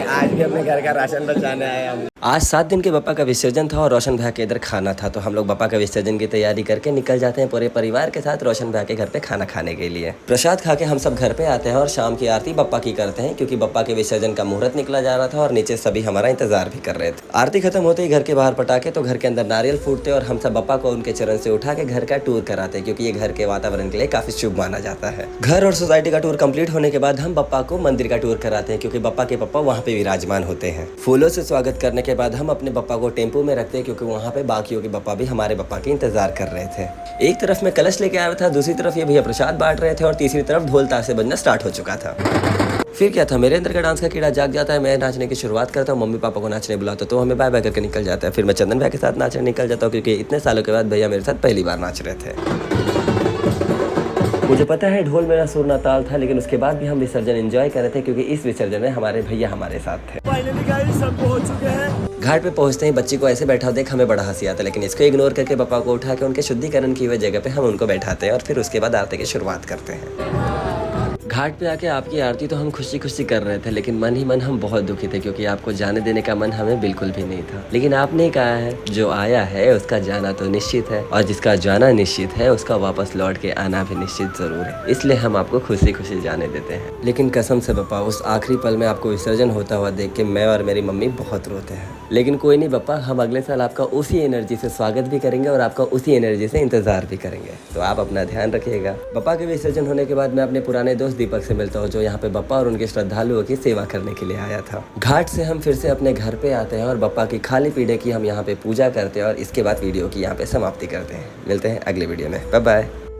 आज भी अपने घर का राशन बचाने आए हम। आज 7 दिन के पापा का विसर्जन था और रोशन भैया के इधर खाना था, तो हम लोग पापा का विसर्जन की तैयारी करके निकल जाते हैं पूरे परिवार के साथ रोशन भैया के घर पे खाना खाने के लिए। प्रसाद खा के हम सब घर पे आते हैं और शाम की आरती पप्पा की करते हैं, क्योंकि पप्पा के विसर्जन का मुहूर्त निकला जा रहा था और नीचे सभी हमारा इंतजार भी कर रहे थे। आरती खत्म होते ही घर के बाहर पटाखे, तो घर के अंदर नारियल फूटते और हम सब पप्पा को उनके चरण से उठा के घर का टूर कराते, क्योंकि ये घर के वातावरण के लिए काफी शुभ माना जाता है। घर और सोसाइटी का टूर कंप्लीट होने के बाद हम पप्पा को मंदिर का टूर कराते हैं, क्योंकि पप्पा के पप्पा वहाँ पे विराजमान होते हैं। फूलों से स्वागत करने के बाद हम अपने पप्पा को टेम्पो में रखते हैं, क्योंकि वहाँ पे बाकियों के पप्पा भी हमारे पप्पा के इंतजार कर रहे थे। एक तरफ मैं कलश लेके आया था, दूसरी तरफ ये भैया प्रसाद बांट रहे थे और तीसरी तरफ ढोल ताशे बजना स्टार्ट हो चुका था। फिर क्या था, मेरे अंदर का डांस का कीड़ा जाग जाता है। मैं नाचने की शुरुआत करता हूँ, मम्मी पापा को नाचने बुलाता तो हमें बाय बाय करके निकल जाता है। फिर मैं चंदन भैया के साथ नाचने निकल जाता हूँ, क्योंकि इतने सालों के बाद भैया मेरे साथ पहली बार नाच रहे थे। मुझे पता है ढोल मेरा सुर ना ताल था, लेकिन उसके बाद भी हम विसर्जन एंजॉय कर रहे थे, क्योंकि इस विसर्जन में हमारे भैया हमारे साथ थे। फाइनली गाइस सब पहुंच चुके हैं। घाट पे पहुंचते ही बच्ची को ऐसे बैठा देख हमें बड़ा हंसी आता, लेकिन इसको इग्नोर करके पापा को उठा के उनके शुद्धिकरण की हुई जगह पे हम उनको बैठाते हैं और फिर उसके बाद आरती की शुरुआत करते हैं। घाट पे आके आपकी आरती तो हम खुशी खुशी कर रहे थे, लेकिन मन ही मन हम बहुत दुखी थे, क्योंकि आपको जाने देने का मन हमें बिल्कुल भी नहीं था। लेकिन आपने कहा है जो आया है उसका जाना तो निश्चित है, और जिसका जाना निश्चित है उसका वापस लौट के आना भी निश्चित जरूर है, इसलिए हम आपको खुशी खुशी जाने देते हैं। लेकिन कसम से पापा, उस आखिरी पल में आपको विसर्जन होता हुआ देख के मैं और मेरी मम्मी बहुत रोते हैं। लेकिन कोई नहीं पापा, हम अगले साल आपका उसी एनर्जी से स्वागत भी करेंगे और आपका उसी एनर्जी से इंतजार भी करेंगे, तो आप अपना ध्यान रखिएगा। पापा के विसर्जन होने के बाद मैं अपने पुराने दोस्त दीपक से मिलता हूँ, जो यहाँ पे बप्पा और उनके श्रद्धालुओं की सेवा करने के लिए आया था। घाट से हम फिर से अपने घर पे आते हैं और बप्पा की खाली पीढ़े की हम यहाँ पे पूजा करते हैं और इसके बाद वीडियो की यहाँ पे समाप्ति करते हैं। मिलते हैं अगले वीडियो में, बाय बाय।